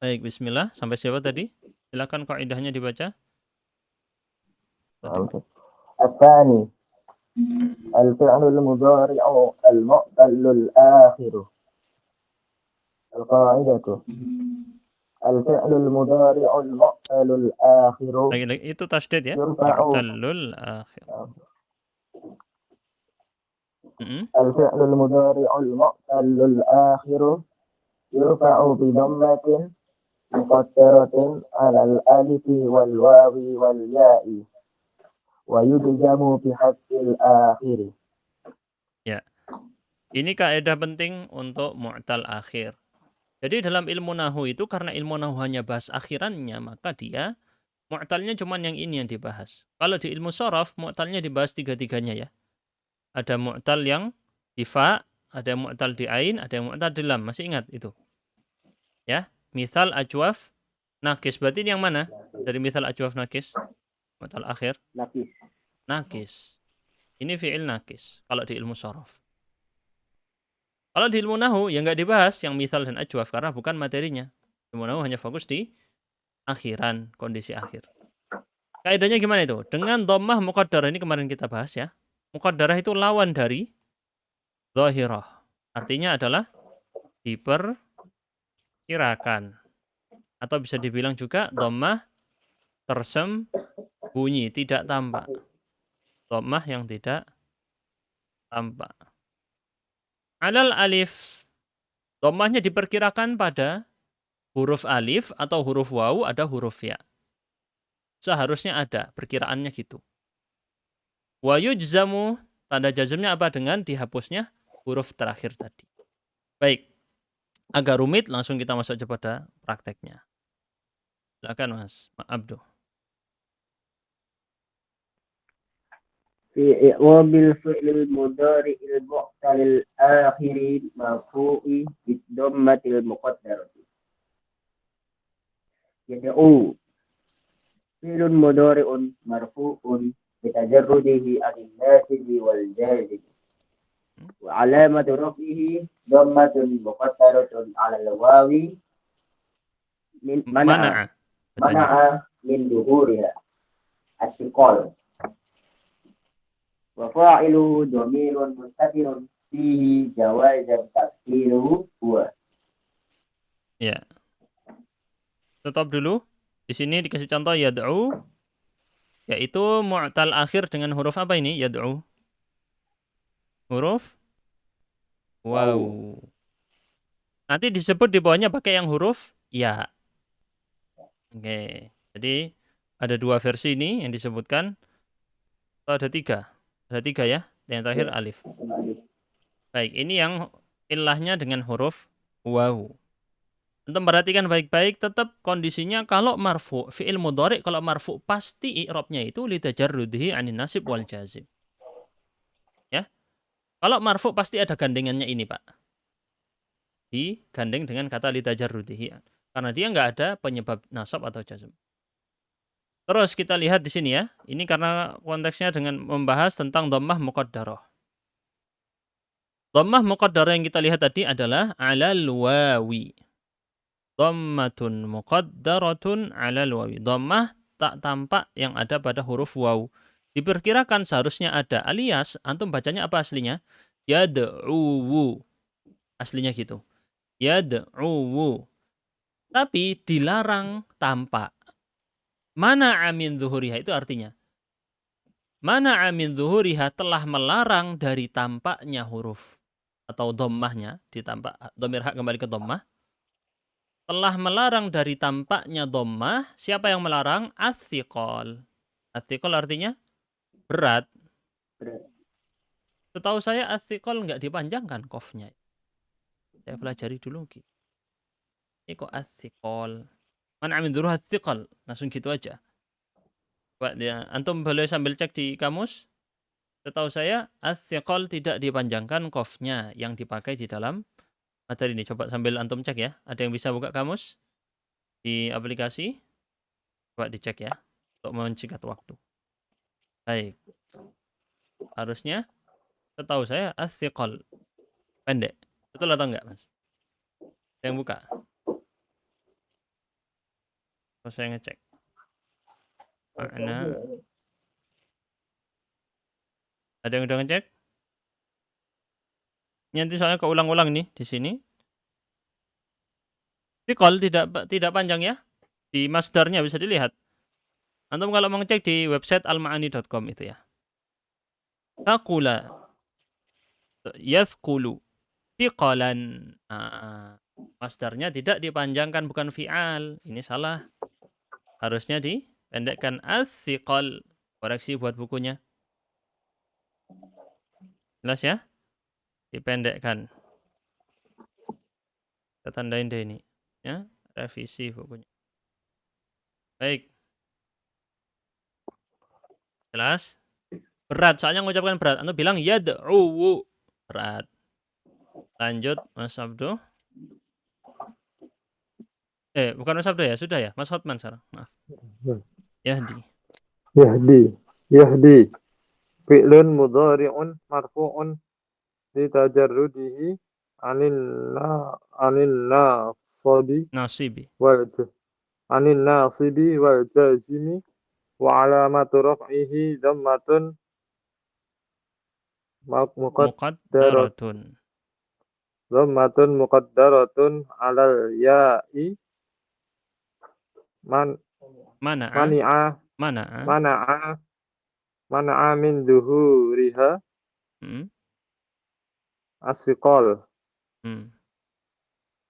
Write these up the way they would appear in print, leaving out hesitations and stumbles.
Baik, bismillah. Sampai siapa tadi? Silakan kaidahnya dibaca. Tadi. الثاني الفعل المضارع المعتل الآخر. القاعدة الفعل المضارع المعتل الآخر Lagi-lagi itu tasdid ya. يرفع. Mu'tallul akhir. Mm-mm. الفعل المضارع المعتل الآخر يرفع بضمة مقدرة على الألف والواو والياء ويجزم بحذف الآخر. Ya. Ini kaidah penting untuk mu'tal akhir. Jadi dalam ilmu nahu itu karena ilmu nahu hanya bahas akhirannya, maka dia mu'talnya cuma yang ini yang dibahas. Kalau di ilmu sorof, mu'talnya dibahas tiga-tiganya ya. Ada mu'tal yang di fa, ada yang mu'tal di ain, ada yang mu'tal di lam. Masih ingat itu? Ya. Misal ajwaf nakis. Berarti ini yang mana? Dari misal ajwaf nakis. Mu'tal akhir. Nakis. Nakis. Ini fi'il nakis. Kalau di ilmu sorof. Kalau di ilmu nahu, ya nggak dibahas yang misal dan ajwaf. Karena bukan materinya. Ilmu nahu hanya fokus di akhiran, kondisi akhir. Kaidahnya gimana itu? Dengan dhammah muqaddarah, ini kemarin kita bahas ya. Muqaddarah itu lawan dari dhahirah. Artinya adalah diperkirakan. Atau bisa dibilang juga dhammah tersembunyi, tidak tampak. Dhammah yang tidak tampak. Alal alif. Dhammahnya diperkirakan pada huruf alif atau huruf wawu, ada huruf ya. Seharusnya ada, perkiraannya gitu. Wa yujzamu, tanda jazmnya apa? Dengan dihapusnya huruf terakhir tadi. Baik, agak rumit, langsung kita masuk aja pada prakteknya. Silakan Mas Abduh. في إعراب الفعل المضارع المعتل الآخر مرفوع بالضمة المقدرة. يدعو فعل مضارع مرفوع بتجرده عن الناسب والجازم وعلامة رفعه ضمة مقدرة على الواو من منع Mana'a bacanya. من ظهورها الثقل وفاعله ضمير مستتر فيه جواز تقديره هو. Ya, stop dulu. Di sini dikasih contoh yad'u, yaitu mu'tal akhir dengan huruf apa ini? Yad'u. Huruf واو. waw. Nanti disebut di bawahnya pakai yang huruf ya. Oke. Jadi ada dua versi ini yang disebutkan. Oh, ada tiga. Ada tiga ya. Yang terakhir alif. Baik, ini yang ilahnya dengan huruf waw. Untuk perhatikan baik-baik, tetap kondisinya kalau marfu, fi'il mudhari kalau marfu pasti i'rabnya itu litajarrudihi anin nasib wal jazim. Ya. Kalau marfu pasti ada gandengannya ini, Pak. Digandeng dengan kata litajarrudihi. Karena dia nggak ada penyebab nasab atau jazm. Terus kita lihat di sini ya. Ini karena konteksnya dengan membahas tentang dhammah muqaddarah. Dhammah muqaddarah yang kita lihat tadi adalah alal wawi. Dhammatun muqaddaratun alal wawi. Dhammah tak tampak yang ada pada huruf waw. Diperkirakan seharusnya ada, alias antum bacanya apa aslinya? Yad'uwu. Aslinya gitu. Yad'uwu. Tapi dilarang tampak. Mana amin zuhuriha itu artinya. Mana amin zuhuriha telah melarang dari tampaknya huruf. Atau dhammahnya. Ditampak, dhamir hak kembali ke dhammah. Telah melarang dari tampaknya dhammah. Siapa yang melarang? As-thiqal. As-thiqal artinya berat. Setahu saya as-thiqal nggak dipanjangkan qafnya. Saya pelajari dulu gitu. Ini kok as-thiqal. Man amin dhuruha as-thiqal. Langsung gitu aja. Pak, ya, antum boleh sambil cek di kamus. Setahu saya as-thiqal tidak dipanjangkan qafnya yang dipakai di dalam materi ini. Coba sambil antum cek ya. Ada yang bisa buka kamus di aplikasi? Coba dicek ya. Untuk mencegah waktu. Baik. Harusnya setahu saya as-thiqal pendek. Betul atau enggak, Mas? Yang buka. Saya ngecek. Makna. Ada yang udah ngecek? Nanti soalnya keulang-ulang nih di sini. Thiqal tidak panjang ya. Di masdarnya bisa dilihat. Antum kalau mau ngecek di website almaani.com itu ya. Taqula yathqulu thiqalan. Masdarnya tidak dipanjangkan, bukan fi'al. Ini salah. Harusnya dipendekkan as-thiqal. Koreksi buat bukunya. Jelas ya? Dipendekkan. Kita tandain deh ini. Ya, revisi bukunya. Baik. Jelas? Berat, soalnya mengucapkan berat. Antum bilang yad'u. Berat. Lanjut, Mas Abdu. Bukan Mas Abdu ya, sudah ya. Mas Hotman sekarang. Maaf. Yahdi. يهدي فعل مضارع مرفوع لتجرده عن الناصب Nasibi. عن الناصب والجازم وعلامة رفعه مقدرة Muqaddaratun. مقدرة على الياء Mana'a. منع Mana'a. منع منع من ظهورها Hmm. الثقل Hmm.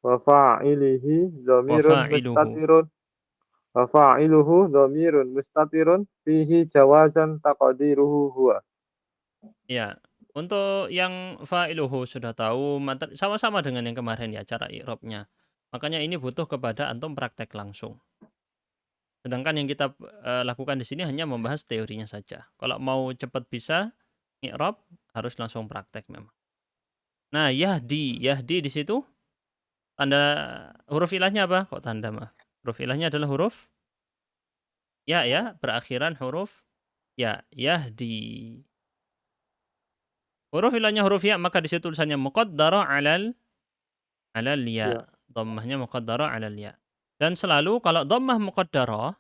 وفاعله ضمير Wafa'iluhu. مستتر وفاعله ضمير مستتر فيه جوازا تقديره هو. Ya. Untuk yang fa'iluhu sudah tahu, sama-sama dengan yang kemarin ya cara i'rabnya. Makanya ini butuh kepada antum praktek langsung. Sedangkan yang kita lakukan di sini hanya membahas teorinya saja. Kalau mau cepat bisa i'rab harus langsung praktek memang. Nah, Yahdi di situ tanda huruf ilahnya apa? Kok tanda mah? Huruf ilahnya adalah huruf ya, berakhiran huruf ya, Yahdi. Huruf ilahnya huruf ya, maka di situ tulisannya muqaddarah alal ya. Ya. Dhammahnya muqaddarah alal ya. Dan selalu kalau dhammah muqaddarah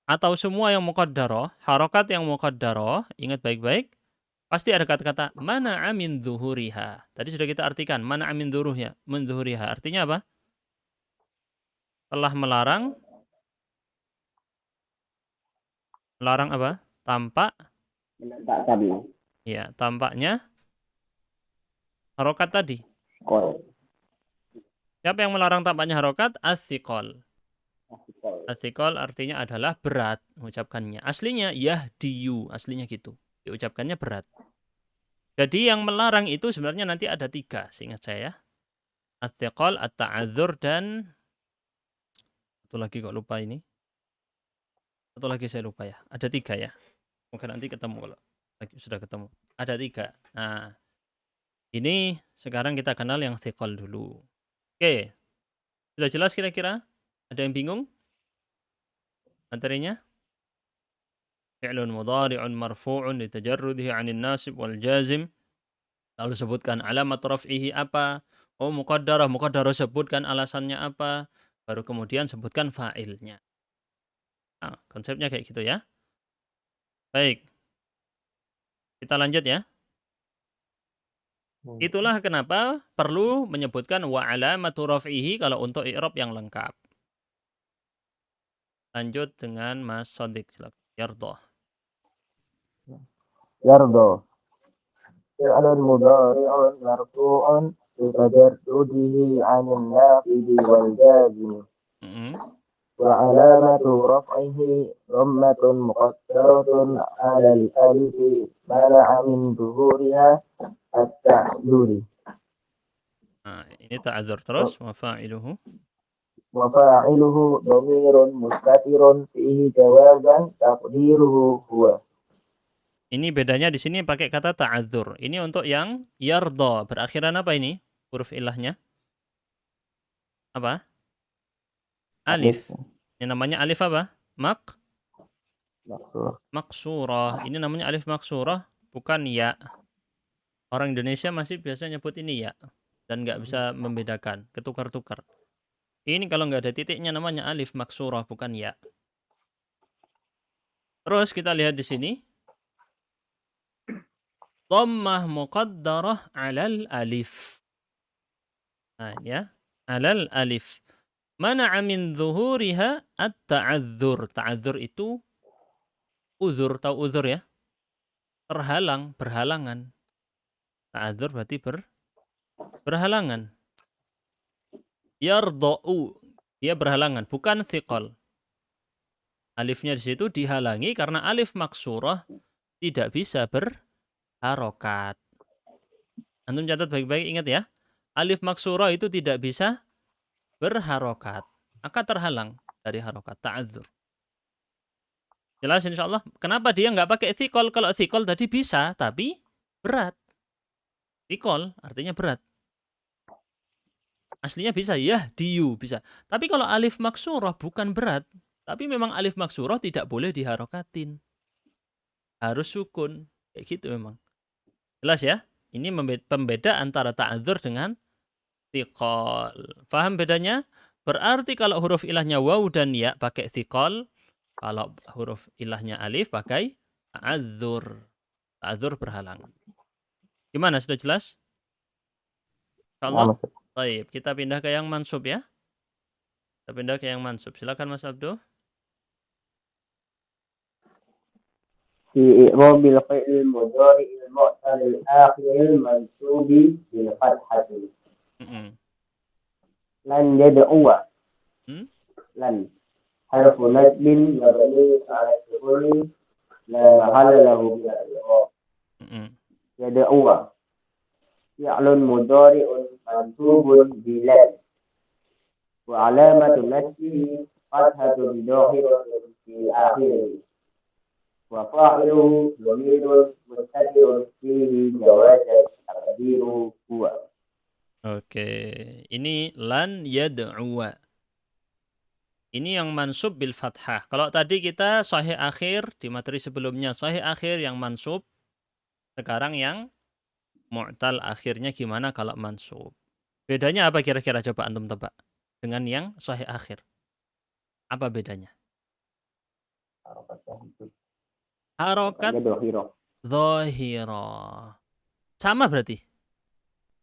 atau semua yang muqaddarah, harokat yang muqaddarah, ingat baik-baik, pasti ada kata-kata mana'a min dhuhuriha. Tadi sudah kita artikan, mana'a min dhuhuriha. Artinya apa? Telah melarang apa? Tampak, Menampak tadi. ya, tampaknya harokat tadi. Kol. Siapa yang melarang tampaknya harokat? As-siqal. Kol. As-siqal artinya adalah berat mengucapkannya. Aslinya yahdiyu, aslinya gitu. Diucapkannya berat. Jadi yang melarang itu sebenarnya nanti ada 3, seingat saya. As-siqal, at-ta'adzur, dan satu lagi kok lupa ini. Satu lagi saya lupa ya. Ada 3 ya. Mungkin nanti ketemu kalau lagi sudah ketemu. Ada 3. Nah, ini sekarang kita kenal yang thiqal dulu. Oke. Sudah jelas kira-kira? Ada yang bingung? Materinya? Fi'lun mudhari'un marfu'un litajarrudihi 'anil nasib wal jazim. Lalu sebutkan alamat raf'ihi apa? Oh, muqaddarah. Muqaddarah sebutkan alasannya apa? Baru kemudian sebutkan fa'ilnya. Nah, konsepnya kayak gitu ya. Baik. Kita lanjut ya. Itulah kenapa perlu menyebutkan wa alamatu raf'ihi kalau untuk i'rab yang lengkap. Lanjut dengan Mas Shadiq, silakan. Yardah. يرضى فعل مضارع مرفوع لتجرده عن الناصب والجازم وعلامة رفعه ضمة مقدرة على الألف منع من ظهورها التعذر Nah, ini ta'adzur terus. Wa fa'iluhu. وفاعله ضمير مستتر فيه جوازا تقديره هو. Ini bedanya di sini pakai kata ta'adzur. Ini untuk yang yarda. Berakhiran apa ini? Huruf ilahnya. Apa? Alif. Ini namanya alif apa? Maksurah. Ini namanya alif maksurah, bukan ya. Orang Indonesia masih biasa nyebut ini ya. Dan nggak bisa membedakan. Ketukar-tukar. Ini kalau nggak ada titiknya namanya alif maksurah, bukan ya. Terus kita lihat di sini. Dhammah muqaddarah 'alal alif. Nah, ya. 'Alal alif. Mana'a min dhuhuriha at-ta'adzur. Ta'adzur itu uzur, tahu uzur ya? Terhalang, berhalangan. Ta'adzur berarti berhalangan. Yarda'u, dia berhalangan, bukan thiqal. Alifnya di situ dihalangi karena alif maksurah tidak bisa berharokat. Antum catat baik-baik, ingat ya. Alif maksurah itu tidak bisa berharokat. Maka terhalang dari harokat, ta'adzur. Jelas insya Allah. Kenapa dia nggak pakai thiqal? Kalau thiqal tadi bisa, tapi berat. Thiqal artinya berat. Aslinya bisa, ya diu bisa. Tapi kalau alif maksurah bukan berat. Tapi memang alif maksurah tidak boleh diharokatin. Harus sukun. Kayak gitu memang. Jelas ya? Ini pembeda antara ta'adzur dengan thiqal. Faham bedanya? Berarti kalau huruf ilahnya waw dan ya pakai thiqal. Kalau huruf ilahnya alif pakai ta'adzur. Ta'adzur berhalangan. Gimana? Sudah jelas? Insyaallah. Baik, kita pindah ke yang mansub ya. Kita pindah ke yang mansub. Silakan Mas Abdul. في إعراب الفعل المضارع المعتل الآخر المنصوب بالفتحة لن يدعو لن حرف نسب مبني على السكون لا محل له من الإعراب يدعو فعل مضارع منصوب بلن وعلامة نسبه فتحة ظاهرة في آخره وفاعله ضمير مستتر فيه جواز تقديره هو. Oke, ini lan yad'uwa. Ini yang mansub bil fathah. Kalau tadi kita sahih akhir di materi sebelumnya sahih akhir yang mansub. Sekarang yang mu'tal akhirnya gimana kalau mansub? Bedanya apa kira-kira, coba antum tebak dengan yang sahih akhir? Apa bedanya? Harokat dhahirah. Sama berarti?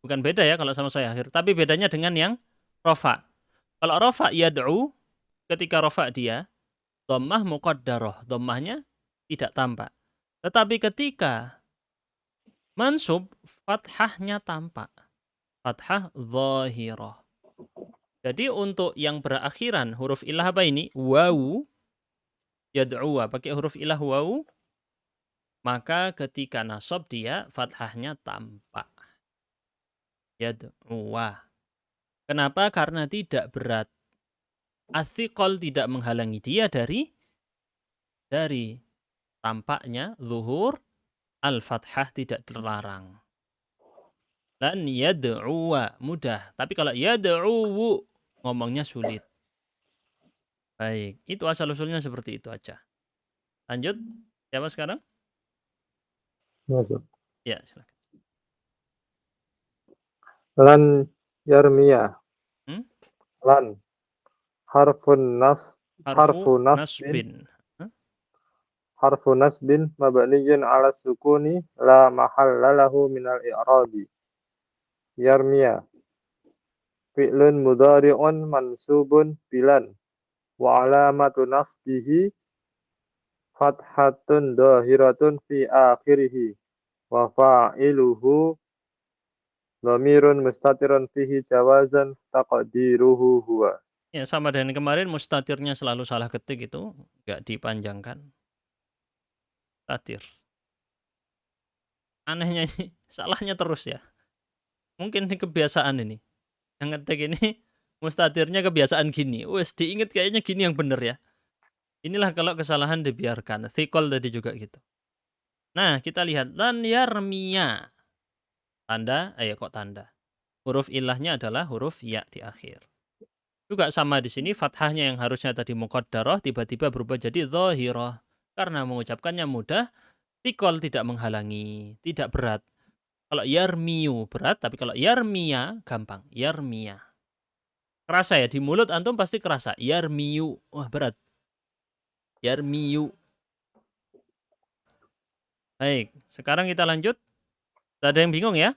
Bukan beda ya kalau sama sahih akhir, tapi bedanya dengan yang rofa. Kalau rofa yad'u, ketika rofa dia dhammah muqaddarah, dhammahnya tidak tampak. Tetapi ketika mansub, fathahnya tampak. Fathah dhahirah. Jadi untuk yang berakhiran huruf ilah apa ini? Wawu, yad'uwa, pakai huruf ilah wawu, maka ketika nasab dia fathahnya tampak. Yad'uwa. Kenapa? Karena tidak berat. Athiqal tidak menghalangi dia dari tampaknya zuhur, al-fathah tidak terlarang. Lan yad'uwa mudah, tapi kalau yad'uwu ngomongnya sulit. Baik, itu asal-usulnya seperti itu aja. Lanjut, siapa sekarang? Ya, silakan. Lan yarmiya. Lan harfu nasbin mabniyun ala sukuni la mahalla lahu minal i'rabi. Yarmiya fi'lun mudhari'un mansubun bilan wa alamatu nasbihi fathatun dhahiratun fi akhirih wa fa'iluhu dhamirun mustatirun fihi jawazan taqdiruhu huwa. Ya, sama dengan kemarin mustatirnya selalu salah ketik itu, enggak dipanjangkan. Mustatir. Anehnya ini, salahnya terus ya. Mungkin ini kebiasaan ini. Yang ngetik ini mustatirnya kebiasaan gini. Wes diinget kayaknya gini yang bener ya. Inilah kalau kesalahan dibiarkan. Thiqal tadi juga gitu. Nah, kita lihat lan yarmiya. Tanda, kok tanda? Huruf ilahnya adalah huruf ya di akhir. Juga sama di sini fathahnya yang harusnya tadi muqaddarah tiba-tiba berubah jadi dhahirah. Karena mengucapkannya mudah, thiqal tidak menghalangi, tidak berat. Kalau yarmiyu berat, tapi kalau yarmiya gampang. Yarmiya. Kerasa ya, di mulut antum pasti kerasa. Yarmiyu. Wah, berat. Yarmiyu. Baik, sekarang kita lanjut. Tidak ada yang bingung ya?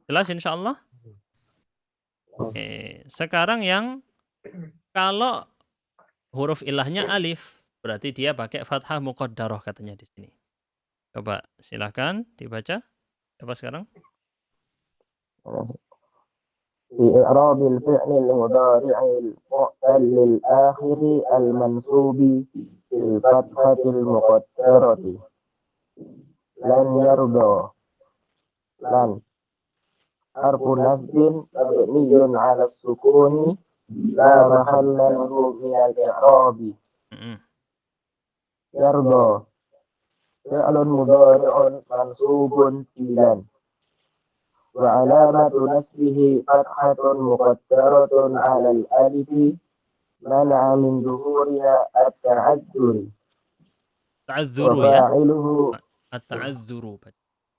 Jelas insya Allah? Oke, sekarang yang kalau huruf ilahnya alif, berarti dia pakai fathah muqaddarah katanya di sini. Coba silahkan dibaca. Coba sekarang. في إعراب الفعل المضارع المعتل الآخر المنصوب بالفتحة المقدرة لن يرضى لن حرف نصب مبني على السكون لا محل له من الإعراب يرضى فعل مضارع منصوب بلن وعلامة نصبه فتحة مقدرة على الألف منع من ظهورها التعذر Ta'adzuru ya. وفاعله At-ta'adzuru.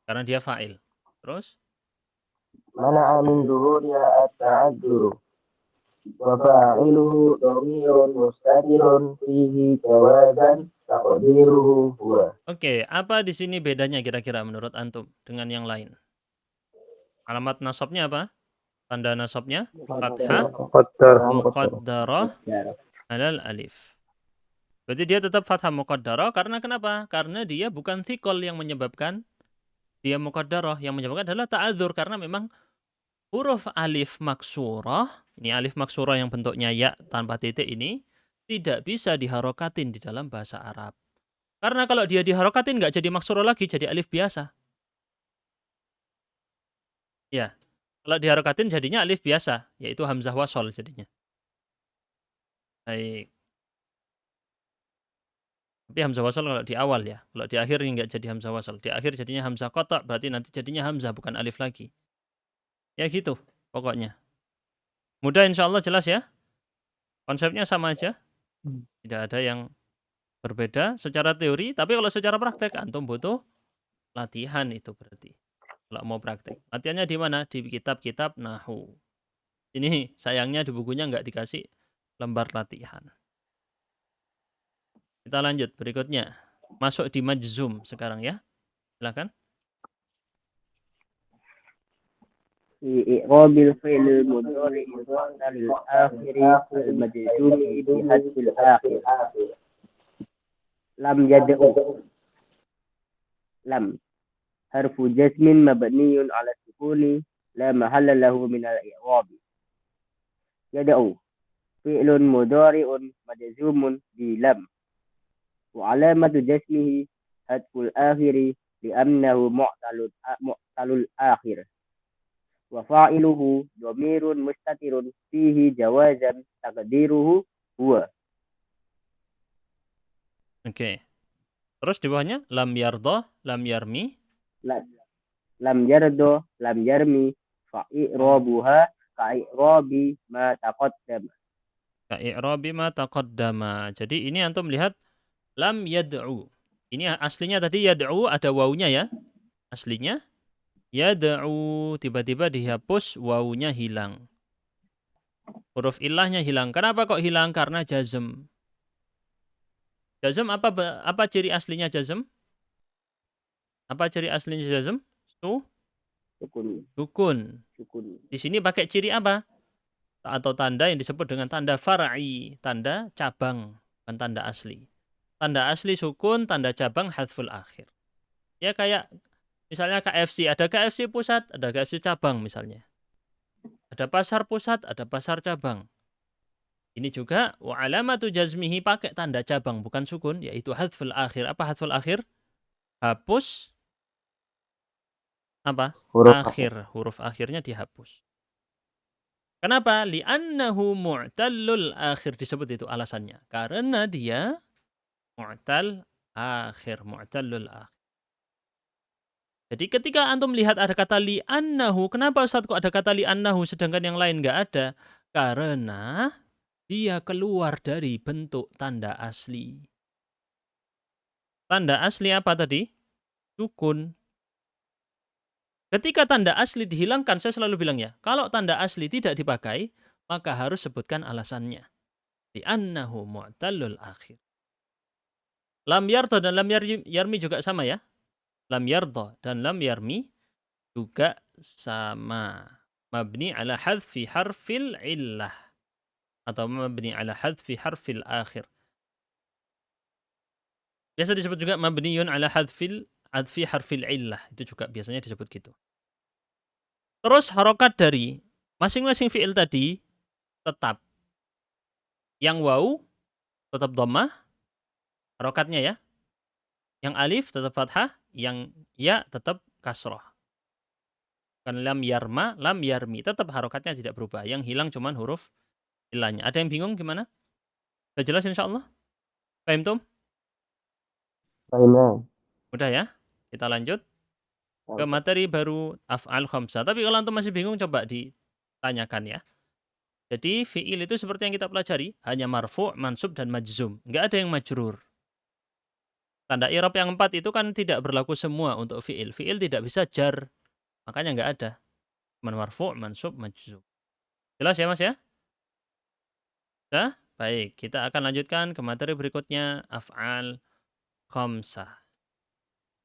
Karena dia fa'il. Terus? منع من ظهورها التعذر وفاعله ضمير مستتر فيه جوازا تقديره هو. Oke, apa di sini bedanya kira-kira menurut antum dengan yang lain? Alamat nasabnya apa? Tanda nasabnya fathah muqaddarah alal alif. Berarti dia tetap fathah muqaddarah karena kenapa? Karena dia bukan thiqol yang menyebabkan dia muqaddarah. Yang menyebabkan adalah ta'adzur karena memang huruf alif maksurah, ini alif maksurah yang bentuknya ya tanpa titik ini tidak bisa diharokatin di dalam bahasa Arab. Karena kalau dia diharokatin nggak jadi maksurah lagi, jadi alif biasa. Ya, kalau diharokatin jadinya alif biasa, yaitu hamzah wasol jadinya. Baik. Tapi hamzah wasol kalau di awal ya. Kalau di akhir nggak jadi hamzah wasol. Di akhir jadinya hamzah kotak, berarti nanti jadinya hamzah bukan alif lagi. Ya gitu pokoknya. Mudah insya Allah jelas ya. Konsepnya sama aja. Tidak ada yang berbeda secara teori. Tapi kalau secara praktek antum butuh latihan itu berarti. Kalau mau praktek. Latihannya di mana? Di kitab-kitab Nahwu. Ini sayangnya di bukunya nggak dikasih lembar latihan. Kita lanjut berikutnya. Masuk di majzum sekarang ya. Silakan. في إعراب الفعل المضارع المعتل الآخر المجزوم بحذف الآخر لم يدعو لم حرف جزم مبني على السكون لا محل له من الإعراب يدعو فعل مضارع مجزوم بلم وعلامة جزمه حذف الآخر لأنه معتل الآخر وفاعله ضمير مستتر فيه جوازا تقديره هو. Oke. Terus di bawahnya lam yardo, lam yarmi. lam yardo, lam yarmi, fa'i'rabuha ka'i'rabi ma taqaddama. Ka'i'rabi ma taqaddama. Jadi ini antum lihat lam yad'u. Ini aslinya tadi yad'u ada wawunya ya. Aslinya yad'u, tiba-tiba dihapus, wawunya hilang. Huruf ilahnya hilang. Kenapa kok hilang? Karena jazm. Jazm apa ciri aslinya jazm? Apa ciri aslinya jazm? Sukun. Di sini pakai ciri apa? Atau tanda yang disebut dengan tanda far'i, tanda cabang, bukan tanda asli. Tanda asli sukun, tanda cabang hadful akhir. Ya kayak misalnya KFC, ada KFC pusat, ada KFC cabang misalnya. Ada pasar pusat, ada pasar cabang. Ini juga wa alamatu jazmihi pakai tanda cabang bukan sukun, yaitu hadful akhir. Apa hadful akhir? Hapus apa? Huruf akhirnya dihapus. Kenapa? Li'annahu mu'tallul akhir, disebut itu alasannya. Karena dia mu'tallul akhir. Jadi ketika antum melihat ada kata li'annahu, kenapa Ustaz kok ada kata li'annahu sedangkan yang lain nggak ada? Karena dia keluar dari bentuk tanda asli. Tanda asli apa tadi? Sukun. Ketika tanda asli dihilangkan, saya selalu bilang ya, kalau tanda asli tidak dipakai, maka harus sebutkan alasannya. Li'annahu mu'tallul akhir. Lam yarda dan lam yarmi juga sama ya. Lam yarda dan lam yarmi juga sama. Mabni ala hadfi harfil illah. Atau mabni ala hadfi harfil akhir. Biasa disebut juga mabniun ala hadfi harfil illah. Itu juga biasanya disebut gitu. Terus harokat dari masing-masing fi'il tadi tetap. Yang waw tetap dhammah harokatnya ya. Yang alif tetap fathah, yang ya tetap kasrah. Kan lam yarma, lam yarmi tetap harokatnya tidak berubah. Yang hilang cuman huruf ilahnya. Ada yang bingung gimana? Sudah jelas insyaallah? Paham tum? Fahimna. Udah ya? Kita lanjut ke materi baru af'al khamsah. Tapi kalau antum masih bingung coba ditanyakan ya. Jadi fi'il itu seperti yang kita pelajari, hanya marfu', mansub, dan majzum. Nggak ada yang majrur. Tanda i'rab yang 4 itu kan tidak berlaku semua untuk fi'il. Fi'il tidak bisa jar. Makanya nggak ada. Marfu', mansub, majzum. Jelas ya Mas ya? Sudah? Baik, kita akan lanjutkan ke materi berikutnya af'al khamsah.